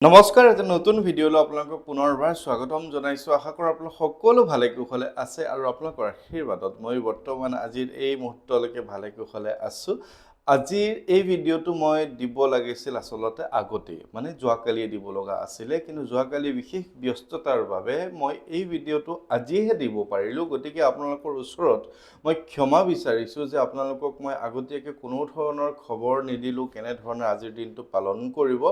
নমস্কাৰ, এটা নতুন ভিডিঅ'লৈ আপোনালোকক পুনৰবাৰ স্বাগতম জনাইছোঁ। আশা কৰোঁ আপোনালোক সকলো ভালে কুশলে আছে আৰু আপোনালোকৰ আশীৰ্বাদত মই বৰ্তমান আজিৰ এই মুহূৰ্তলৈকে ভালে কুশলে আছোঁ। আজিৰ এই ভিডিঅ'টো মই দিব লাগিছিল আচলতে আগতেই, মানে যোৱাকালিয়ে দিব লগা আছিলে, কিন্তু যোৱাকালি বিশেষ ব্যস্ততাৰ বাবে মই এই ভিডিঅ'টো আজিহে দিব পাৰিলোঁ। গতিকে আপোনালোকৰ ওচৰত মই ক্ষমা বিচাৰিছোঁ যে আপোনালোকক মই আগতীয়াকৈ কোনো ধৰণৰ খবৰ নিদিলোঁ কেনেধৰণে আজিৰ দিনটো পালন কৰিব।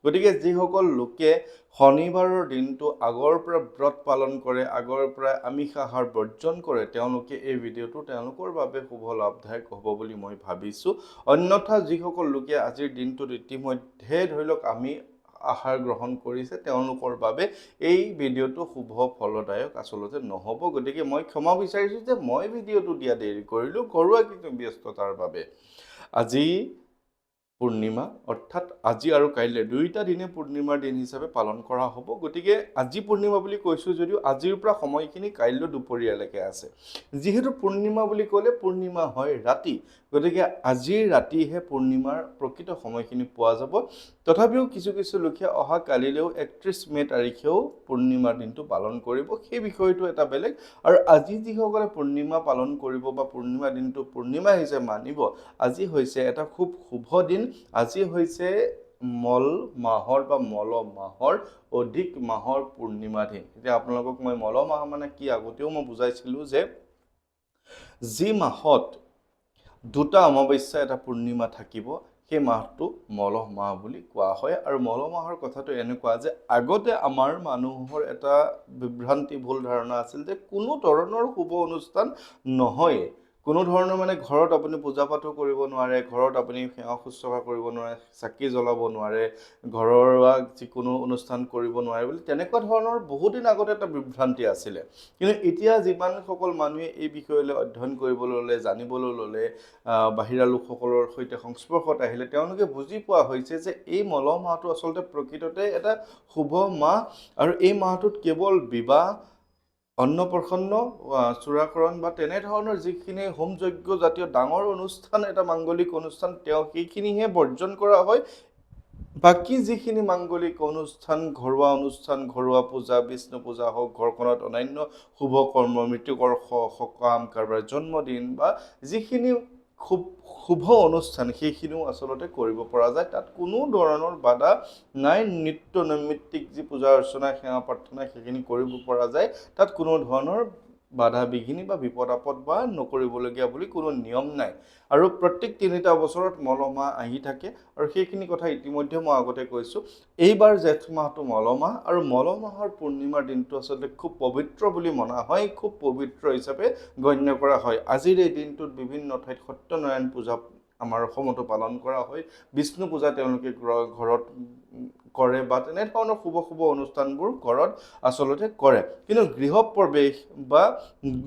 গতিকে যিসকল লোকে শনিবাৰৰ দিনটো আগৰ পৰা ব্ৰত পালন কৰে, আগৰ পৰা আমিষ আহাৰ বৰ্জন কৰে, তেওঁলোকে এই ভিডিঅ'টো তেওঁলোকৰ বাবে শুভ লাভদায়ক হ'ব বুলি মই ভাবিছোঁ। অন্যথা যিসকল লোকে আজিৰ দিনটোত ইতিমধ্যে ধৰি লওক আমি আহাৰ গ্ৰহণ কৰিছে, তেওঁলোকৰ বাবে এই ভিডিঅ'টো শুভ ফলদায়ক আচলতে নহ'ব। গতিকে মই ক্ষমা বিচাৰিছোঁ যে মই ভিডিঅ'টো দিয়া দেৰি কৰিলোঁ ঘৰুৱা কিছু ব্যস্ততাৰ বাবে। আজি পূৰ্ণিমা, অৰ্থাৎ আজি আৰু কাইলৈ দুয়োটা দিনে পূৰ্ণিমাৰ দিন হিচাপে পালন কৰা হ'ব। গতিকে আজি পূৰ্ণিমা বুলি কৈছোঁ যদিও আজিৰ পৰা সময়খিনি কাইলৈ দুপৰীয়ালৈকে আছে। যিহেতু পূৰ্ণিমা বুলি ক'লে পূৰ্ণিমা হয় ৰাতি, গতিকে আজিৰ ৰাতিহে পূৰ্ণিমাৰ প্ৰকৃত সময়খিনি পোৱা যাব। তথাপিও কিছু কিছু লোকে অহা কালিলৈও 31 মে' তাৰিখেও পূৰ্ণিমাৰ দিনটো পালন কৰিব, সেই বিষয়টো এটা বেলেগ। আৰু আজি যিসকলে পূৰ্ণিমা পালন কৰিব বা পূৰ্ণিমা দিনটো পূৰ্ণিমা হিচাপে মানিব, আজি হৈছে এটা খুব শুভ দিন। আজি হৈছে মল মাহৰ বা মল মাহৰ অধিক মাহৰ পূৰ্ণিমা দিন। এতিয়া আপোনালোকক মই মল মাহ মানে কি আগতেও মই বুজাইছিলোঁ যে যি মাহত দুটা অমাৱস্যা এটা পূৰ্ণিমা থাকিব সেই মাহটো মল মাহ বুলি কোৱা হয়। আৰু মল মাহৰ কথাটো এনেকুৱা যে আগতে আমাৰ মানুহৰ এটা বিভ্ৰান্তি ভুল ধাৰণা আছিল যে কোনো ধৰণৰ শুভ অনুষ্ঠান নহয়, কোনো ধৰণৰ মানে ঘৰত আপুনি পূজা পাঠো কৰিব নোৱাৰে, ঘৰত আপুনি সেৱা শুশ্ৰূষা কৰিব নোৱাৰে, চাকি জ্বলাব নোৱাৰে, ঘৰৰ যিকোনো অনুষ্ঠান কৰিব নোৱাৰে বুলি তেনেকুৱা ধৰণৰ বহুদিন আগতে এটা বিভ্ৰান্তি আছিলে। কিন্তু এতিয়া যিমানসকল মানুহে এই বিষয়লৈ অধ্যয়ন কৰিবলৈ ল'লে, জানিবলৈ ল'লে, বাহিৰা লোকসকলৰ সৈতে সংস্পৰ্শত আহিলে, তেওঁলোকে বুজি পোৱা হৈছে যে এই মল মাহটো আচলতে প্ৰকৃততে এটা শুভ মাহ। আৰু এই মাহটোত কেৱল বিবাহ, অন্নপ্ৰসন্ন, চূড়াকৰণ বা তেনেধৰণৰ যিখিনি হোম যজ্ঞ জাতীয় ডাঙৰ অনুষ্ঠান, এটা মাংগলিক অনুষ্ঠান, সেইখিনিহে বৰ্জন কৰা হয়। বাকী যিখিনি মাংগলিক অনুষ্ঠান, ঘৰুৱা পূজা, বিষ্ণু পূজা হওক, ঘৰখনত অন্যান্য শুভ কৰ্ম, মৃত্যুকৰ সকাম, কাৰোবাৰ জন্মদিন বা যিখিনি শুভ অনুষ্ঠান, সেইখিনিও আচলতে কৰিব পৰা যায়। তাত কোনো ধৰণৰ বাধা নাই। নিত্য নৈমিত্তিক যি পূজা অৰ্চনা, সেৱা প্ৰাৰ্থনা, সেইখিনি কৰিব পৰা যায়। তাত কোনো ধৰণৰ বাধা বিঘিনি বা বিপদ আপদ বা নকৰিবলগীয়া বুলি কোনো নিয়ম নাই। আৰু প্ৰত্যেক 3টা বছৰত মল মাহ আহি থাকে। আৰু সেইখিনি কথা ইতিমধ্যে মই আগতে কৈছোঁ। এইবাৰ জেঠ মাহটো মল মাহ, আৰু মল মাহৰ পূৰ্ণিমাৰ দিনটো আচলতে খুব পবিত্ৰ বুলি মনা হয়, খুব পবিত্ৰ হিচাপে গণ্য কৰা হয়। আজিৰ এই দিনটোত বিভিন্ন ঠাইত সত্যনাৰায়ণ পূজা আমাৰ অসমতো পালন কৰা হয়, বিষ্ণু পূজা তেওঁলোকে ঘৰত কৰে বা তেনেধৰণৰ শুভ অনুষ্ঠানবোৰ ঘৰত আচলতে কৰে। কিন্তু গৃহ প্ৰৱেশ বা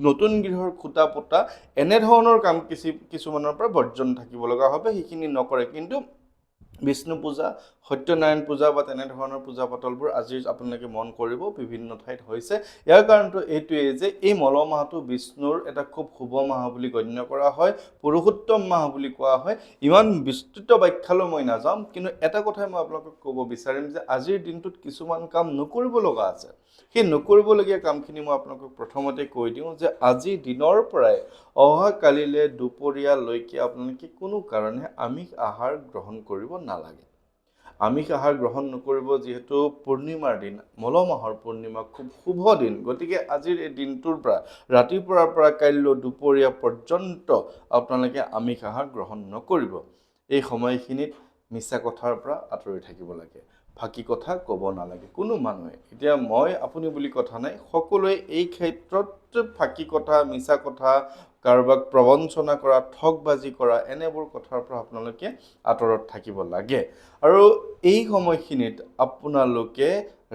নতুন গৃহৰ খুঁটা পোতা এনেধৰণৰ কাম কিছুমানৰ পৰা বৰ্জন থাকিব লগা হবে, সেইখিনি নকৰে। কিন্তু বিষ্ণু পূজা, সত্যনাৰায়ণ পূজা বা তেনেধৰণৰ পূজা পাতলবোৰ আজি আপোনালোকে মন কৰিব বিভিন্ন ঠাইত হৈছে। ইয়াৰ কাৰণটো এইটোৱেই যে এই মল মাহটো বিষ্ণুৰ এটা খুব শুভ মাহ বুলি গণ্য কৰা হয়, পুৰুষোত্তম মাহ বুলি কোৱা হয়। ইমান বিস্তৃত ব্যাখ্যালৈ মই নাযাম, কিন্তু এটা কথাই মই আপোনালোকক ক'ব বিচাৰিম যে আজিৰ দিনটোত কিছুমান কাম নকৰিব লগা আছে। সেই নকৰিবলগীয়া কামখিনি মই আপোনালোকক প্ৰথমতে কৈ দিওঁ যে আজি দিনৰ পৰাই অহা কালিলৈ দুপৰীয়ালৈকে আপোনালোকে কোনো কাৰণে আমিষ আহাৰ গ্ৰহণ কৰিব নালাগে। আমিষ আহাৰ গ্ৰহণ নকৰিব, যিহেতু পূৰ্ণিমাৰ দিন, মল মাহৰ পূৰ্ণিমা খুব শুভ দিন। গতিকে আজিৰ এই দিনটোৰ পৰা ৰাতিপুৱাৰ পৰা কাইলৈ দুপৰীয়া পৰ্যন্ত আপোনালোকে আমিষ আহাৰ গ্ৰহণ নকৰিব। এই সময়খিনিত মিছা কথাৰ পৰা আঁতৰি থাকিব লাগে, ফাঁকি কথা ক'ব নালাগে কোনো মানুহে। এতিয়া মই আপুনি বুলি কথা নাই, সকলোৱে এই ক্ষেত্ৰত ফাঁকি কথা, মিছা কথা, কাৰোবাক প্ৰবঞ্চনা কৰা, ঠগবাজি কৰা, এনেবোৰ কথাৰ পৰা আপোনালোকে আঁতৰত থাকিব লাগে। আৰু এই সময়খিনিত আপোনালোকে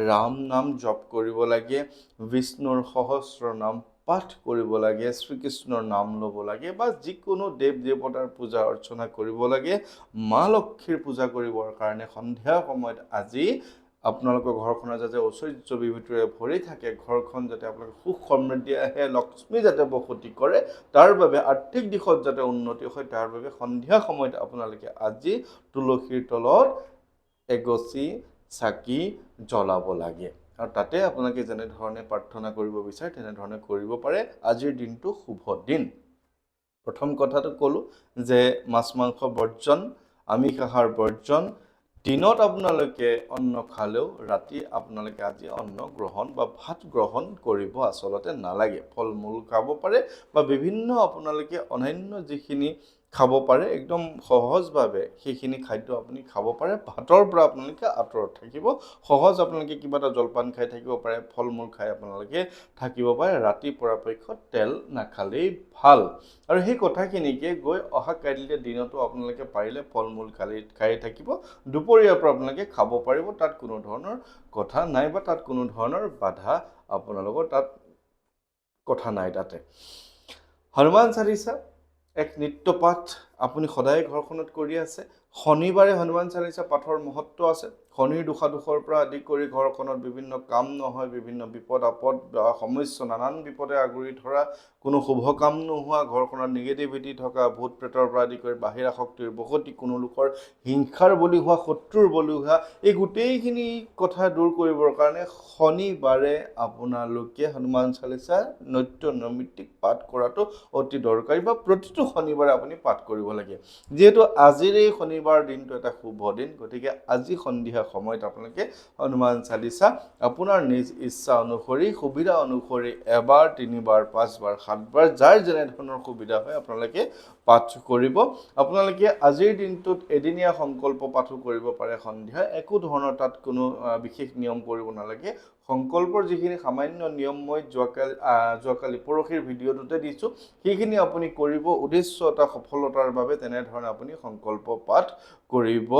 ৰাম নাম জপ কৰিব লাগে, বিষ্ণুৰ সহস্ৰ নাম পাঠ কৰিব লাগে, শ্ৰীকৃষ্ণৰ নাম ল'ব লাগে বা যিকোনো দেৱ দেৱতাৰ পূজা অৰ্চনা কৰিব লাগে। মা লক্ষ্মীৰ পূজা কৰিবৰ কাৰণে সন্ধিয়া সময়ত আজি আপোনালোকৰ ঘৰখনৰ যাতে ঐশ্বৰ্য বিভূতিৰে ভৰি থাকে, ঘৰখন যাতে আপোনালোকে সুখ সমৃদ্ধি আহে, লক্ষ্মী যাতে বসতি কৰে, তাৰ বাবে আৰ্থিক দিশত যাতে উন্নতি হয়, তাৰ বাবে সন্ধিয়া সময়ত আপোনালোকে আজি তুলসীৰ তলত এগছি চাকি জ্বলাব লাগে আৰু তাতে আপোনালোকে যেনেধৰণে প্ৰাৰ্থনা কৰিব বিচাৰে তেনেধৰণে কৰিব পাৰে আজিৰ দিনটো শুভ দিন প্ৰথম কথাটো ক'লো যে মাছ মাংস বৰ্জন আমিষ আহাৰ বৰ্জন দিনত আপোনালোকে অন্ন খালেও ৰাতি আপোনালোকে আজি অন্ন গ্ৰহণ বা ভাত গ্ৰহণ কৰিব আচলতে নালাগে ফল মূল খাব পাৰে বা বিভিন্ন আপোনালোকে অন্যান্য যিখিনি খাব পাৰে একদম সহজভাৱে সেইখিনি খাদ্য আপুনি খাব পাৰে ভাতৰ পৰা আপোনালোকে আঁতৰত থাকিব সহজ আপোনালোকে কিবা এটা জলপান খাই থাকিব পাৰে ফল মূল খাই আপোনালোকে থাকিব পাৰে ৰাতি পৰাপক্ষত তেল নাখালেই ভাল আৰু সেই কথাখিনিকে গৈ অহা কাইলৈ দিনতো আপোনালোকে পাৰিলে ফল মূল খাই থাকিব দুপৰীয়াৰ পৰা আপোনালোকে খাব পাৰিব তাত কোনো ধৰণৰ কথা নাই বা তাত কোনো ধৰণৰ বাধা আপোনালোকৰ তাত কথা নাই তাতে হনুমান চালিসা এক নিত্য পাঠ আপুনি সদায় ঘৰখনত কৰি আছে শনিবাৰে হনুমান চালিসা পাঠৰ মহত্ব আছে শনিৰ দুখৰ পৰা আদি কৰি ঘৰখনত বিভিন্ন কাম নহয় বিভিন্ন বিপদ আপদ বা সমস্যা নানান বিপদে আগুৰি ধৰা কোনো শুভ কাম নোহোৱা ঘৰখনত নিগেটিভিটি থকা ভূত প্ৰেতৰ পৰা আদি কৰি বাহিৰা শক্তিৰ বসতি কোনো লোকৰ হিংসাৰ বলি হোৱা শত্ৰুৰ বলি হোৱা এই গোটেইখিনি কথা দূৰ কৰিবৰ কাৰণে শনিবাৰে আপোনালোকে হনুমান চালিসা নৈমিত্তিক পাঠ কৰাটো অতি দৰকাৰী বা প্ৰতিটো শনিবাৰে আপুনি পাঠ কৰিব লাগে যেহেতু আজিৰ এই শনিবাৰ দিনটো এটা শুভ দিন গতিকে আজি সন্ধিয়া সময়ত আপোনালোকে হনুমান চালিসা আপোনাৰ নিজ ইচ্ছা অনুসৰি সুবিধা অনুসৰি এবাৰ তিনিবাৰ পাঁচবাৰ সাতবাৰ যাৰ যেনে ধৰণৰ সুবিধা হয় আপোনালোকে পাঠ কৰিব আপোনালোকে আজিৰ দিনটোত এদিনীয়া সংকল্প পাঠো কৰিব পাৰে সন্ধিয়া একো ধৰণৰ তাত কোনো বিশেষ নিয়ম কৰিব নালাগে সংকল্পৰ যিখিনি সামান্য নিয়ম মই যোৱাকালি পৰহিৰ ভিডিঅ'টোতে দিছো সেইখিনি আপুনি কৰিব উদ্দেশ্য এটা সফলতাৰ বাবে তেনেধৰণে আপুনি সংকল্প পাঠ কৰিব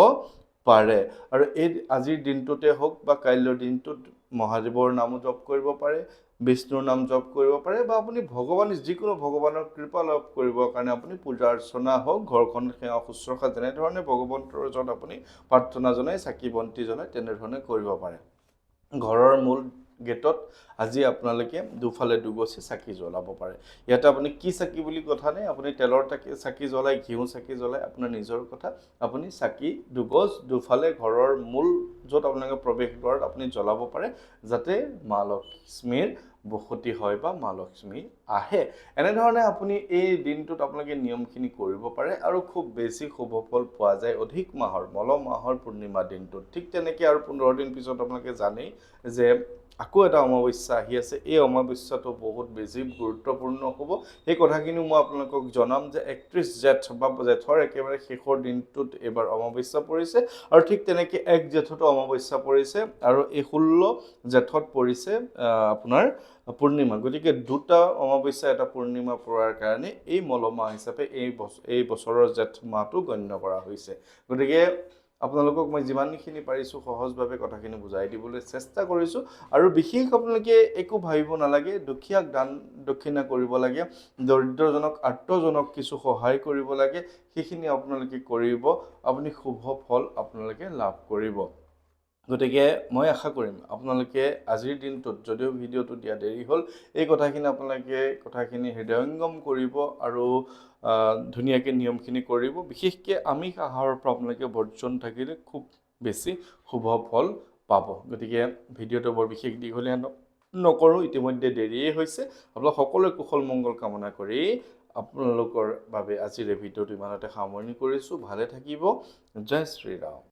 পাৰে আৰু এই আজিৰ দিনটোতে হওক বা কাইলৈৰ দিনটোত মহাদেৱৰ নাম জপ কৰিব পাৰে বিষ্ণুৰ নাম জপ কৰিব পাৰে বা আপুনি ভগৱান যিকোনো ভগৱানৰ কৃপা লাভ কৰিবৰ কাৰণে আপুনি পূজা অৰ্চনা হওক ঘৰখনত সেৱা শুশ্ৰূষা যেনেধৰণে ভগৱন্তৰ ওচৰত আপুনি প্ৰাৰ্থনা জনাই চাকি বন্তি জ্বলাই তেনেধৰণে কৰিব পাৰে ঘৰৰ মূল গেটত আজি আপোনালোকে দুফালে দুগছি চাকি জ্বলাব পাৰে ইয়াতে আপুনি কি চাকি বুলি কথা নাই আপুনি তেলৰ চাকি জ্বলাই ঘিউ চাকি জ্বলাই আপোনাৰ নিজৰ কথা আপুনি চাকি দুগছ দুফালে ঘৰৰ মূল য'ত আপোনালোকে প্ৰৱেশ দ্বাৰত আপুনি জ্বলাব পাৰে যাতে মা লক্ষ্মীৰ বসতি হয় বা মা লক্ষ্মী আহে এনেধৰণে আপুনি এই দিনটোত আপোনালোকে নিয়মখিনি কৰিব পাৰে আৰু খুব বেছি শুভ ফল পোৱা যায় অধিক মাহৰ মল মাহৰ পূৰ্ণিমা দিনটোত ঠিক তেনেকৈ আৰু 15 দিন পিছত আপোনালোকে জানেই যে আকৌ এটা অমাৱস্যা আহি আছে এই অমাৱস্যাটো বহুত বেছি গুৰুত্বপূৰ্ণ হ'ব এই কথাখিনি মই আপোনালোকক জনাম যে 31 জেঠ বা জেঠৰ একেবাৰে শেষৰ দিনটোত এবাৰ অমাৱস্যা পৰিছে আৰু ঠিক তেনেকৈ 1 জেঠতো অমাৱস্যা পৰিছে আৰু এই 16 জেঠত পৰিছে আপোনাৰ পূৰ্ণিমা গতিকে দুটা অমাৱস্যা এটা পূৰ্ণিমা পৰাৰ কাৰণে এই মলমাহ হিচাপে এই বছৰৰ জেঠ মাহটো গণ্য কৰা হৈছে গতিকে আপোনালোকক মই যিমানখিনি পাৰিছো সহজভাৱে কথাখিনি বুজাই দিবলৈ চেষ্টা কৰিছো আৰু বিশেষ আপোনালোকে একো ভাবিব নালাগে দুখীয়াক দান দক্ষিণা কৰিব লাগে দৰিদ্ৰজনক আৰ্তজনক কিছু সহায় কৰিব লাগে সেইখিনি আপোনালোকে কৰিব আপুনি শুভ ফল আপোনালোকে লাভ কৰিব গতিকে মই আশা কৰিম আপোনালোকে আজিৰ দিনটোত যদিও ভিডিঅ'টো দিয়া দেৰি হ'ল এই কথাখিনি আপোনালোকে কথাখিনি হৃদয়ঙ্গম কৰিব আৰু ধুনীয়াকৈ নিয়মখিনি কৰিব বিশেষকৈ আমিষ আহাৰৰ পৰা আপোনালোকে বৰ্জন থাকিলে খুব বেছি শুভ ফল পাব গতিকে ভিডিঅ'টো বৰ বিশেষ দীঘলীয়া নকৰোঁ ইতিমধ্যে দেৰিয়ে হৈছে আপোনালোক সকলোৱে কুশল মংগল কামনা কৰি আপোনালোকৰ বাবে আজিৰ ভিডিঅ'টো ইমানতে সামৰণি কৰিছোঁ ভালে থাকিব জয় শ্ৰী ৰাম